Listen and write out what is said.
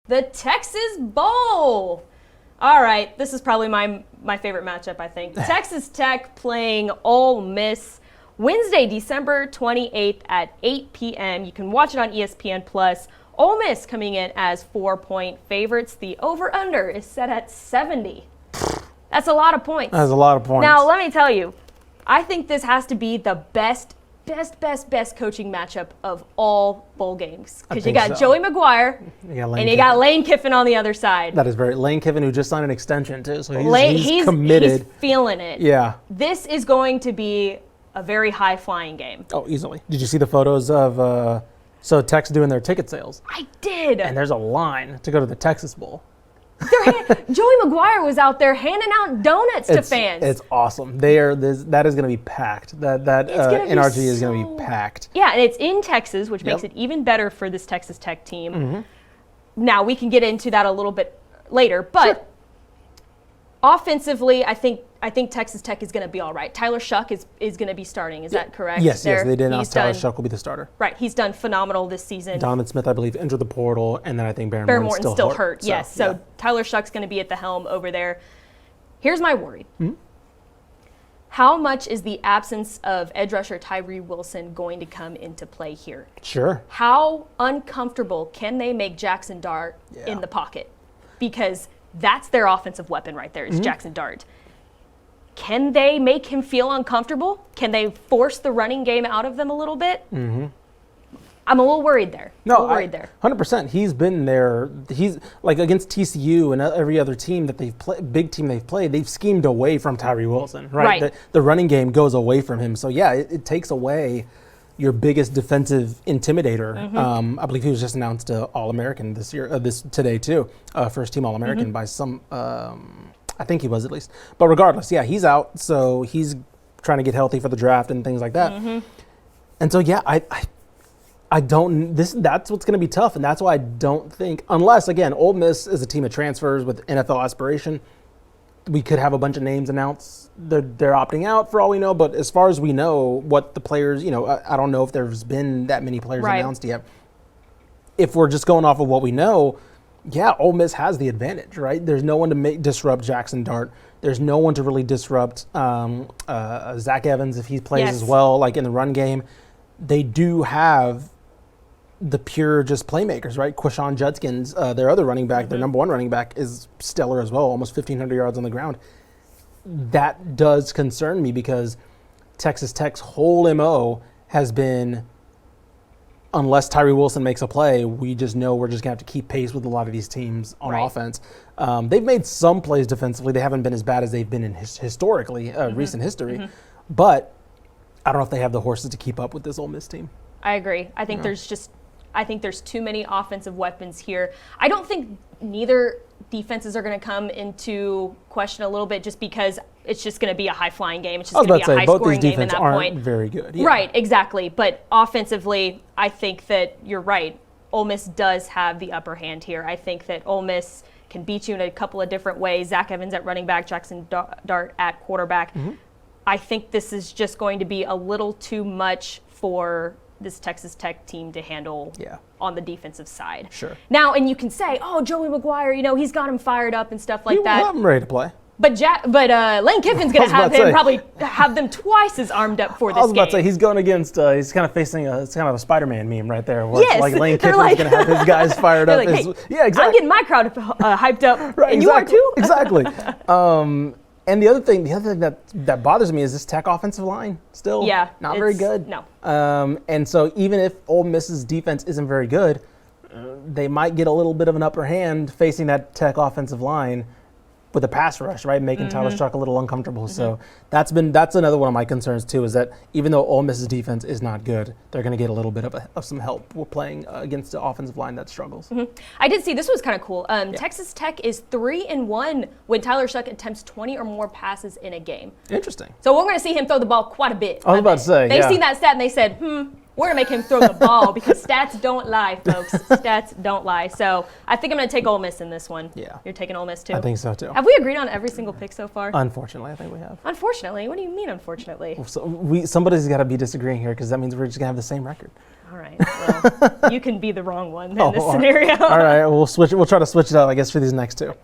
The Texas Bowl. All right, this is probably my favorite matchup, I think. Texas Tech playing Ole Miss Wednesday, December 28th at 8 p.m. You can watch it on ESPN+. Ole Miss coming in as 4-point favorites. The over-under is set at 70. That's a lot of points. That's a lot of points. Now, let me tell you, I think this has to be the best coaching matchup of all bowl games. Because you got Joey McGuire and you got Lane Kiffin on the other side. That is very Lane Kiffin, who just signed an extension too, so he's committed. He's feeling it. Yeah. This is going to be a very high-flying game. Oh, easily. Did you see the photos of Tech's doing their ticket sales? I did. And there's a line to go to the Texas Bowl. Joey McGuire was out there handing out donuts to fans. It's awesome. That is going to be packed. That NRG is going to be packed. Yeah, and it's in Texas, which makes it even better for this Texas Tech team. Mm-hmm. Now, we can get into that a little bit later, but offensively, I think Texas Tech is going to be all right. Tyler Shuck is going to be starting. Is that correct? Yes, they did announce Tyler Shuck will be the starter. Right, he's done phenomenal this season. Donovan Smith, I believe, entered the portal, and then I think Barron Morton's still hurt. Yes, so Tyler Shuck's going to be at the helm over there. Here's my worry. Mm-hmm. How much is the absence of edge rusher Tyree Wilson going to come into play here? Sure. How uncomfortable can they make Jackson Dart in the pocket? Because that's their offensive weapon right there, is Jackson Dart. Can they make him feel uncomfortable? Can they force the running game out of them a little bit? Mm-hmm. I'm a little worried there. 100%. He's been there. He's like against TCU and every other team that big team they've played, they've schemed away from Tyree Wilson, right? The running game goes away from him. So, it takes away your biggest defensive intimidator. Mm-hmm. I believe he was just announced All-American today too, first team All-American by some. I think he was at least. But regardless, he's out, so he's trying to get healthy for the draft and things like that. Mm-hmm. And so I don't. That's what's going to be tough, and that's why I don't think, unless again, Ole Miss is a team of transfers with NFL aspiration. We could have a bunch of names announced. They're opting out for all we know, but as far as we know, what the players, I don't know if there's been that many players announced yet. If we're just going off of what we know, Ole Miss has the advantage, right? There's no one to disrupt Jackson Dart. There's no one to really disrupt Zach Evans if he plays as well, like in the run game. They do have the pure just playmakers, right? Quashon Judkins, their other running back, their number one running back, is stellar as well, almost 1,500 yards on the ground. That does concern me because Texas Tech's whole MO has been, unless Tyree Wilson makes a play, we just know we're just going to have to keep pace with a lot of these teams on offense. They've made some plays defensively. They haven't been as bad as they've been in historically, recent history. Mm-hmm. But I don't know if they have the horses to keep up with this Ole Miss team. I agree. I think there's too many offensive weapons here. I don't think neither defenses are going to come into question a little bit just because it's just going to be a high-flying game. It's just going to be a high-scoring game at that point. Very good. Yeah. Right, exactly. But offensively, I think that you're right. Ole Miss does have the upper hand here. I think that Ole Miss can beat you in a couple of different ways. Zach Evans at running back, Jackson Dart at quarterback. Mm-hmm. I think this is just going to be a little too much for this Texas Tech team to handle on the defensive side. Sure. Now, and you can say, Joey McGuire, he's got him fired up and stuff like that. I'm ready to play. But Lane Kiffin's going to probably have them twice as armed up for this game. I was about to say, he's going against, he's kind of facing it's kind of a Spider-Man meme right there. Where it's like Lane Kiffin's going to have his guys fired up. Like, hey, exactly. I'm getting my crowd hyped up, and you are too? Exactly. And the other thing that bothers me is this Tech offensive line still not very good. No. And so even if Ole Miss's defense isn't very good, they might get a little bit of an upper hand facing that Tech offensive line with a pass rush, right, making Tyler Shuck a little uncomfortable. So that's another one of my concerns too, is that even though Ole Miss's defense is not good, they're going to get a little bit of some help. We're playing against the offensive line that struggles. Mm-hmm. I did see this was kind of cool. Texas Tech is 3-1 when Tyler Shuck attempts 20 or more passes in a game. Interesting. So we're going to see him throw the ball quite a bit. I was about to say, they've seen that stat and they said, We're going to make him throw the ball because stats don't lie, folks. Stats don't lie. So I think I'm going to take Ole Miss in this one. Yeah. You're taking Ole Miss too? I think so too. Have we agreed on every single pick so far? Unfortunately, I think we have. Unfortunately? What do you mean, unfortunately? So somebody's got to be disagreeing here because that means we're just going to have the same record. All right. Well, you can be the wrong one in this scenario. All right. We'll switch. We'll try to switch it up, I guess, for these next two.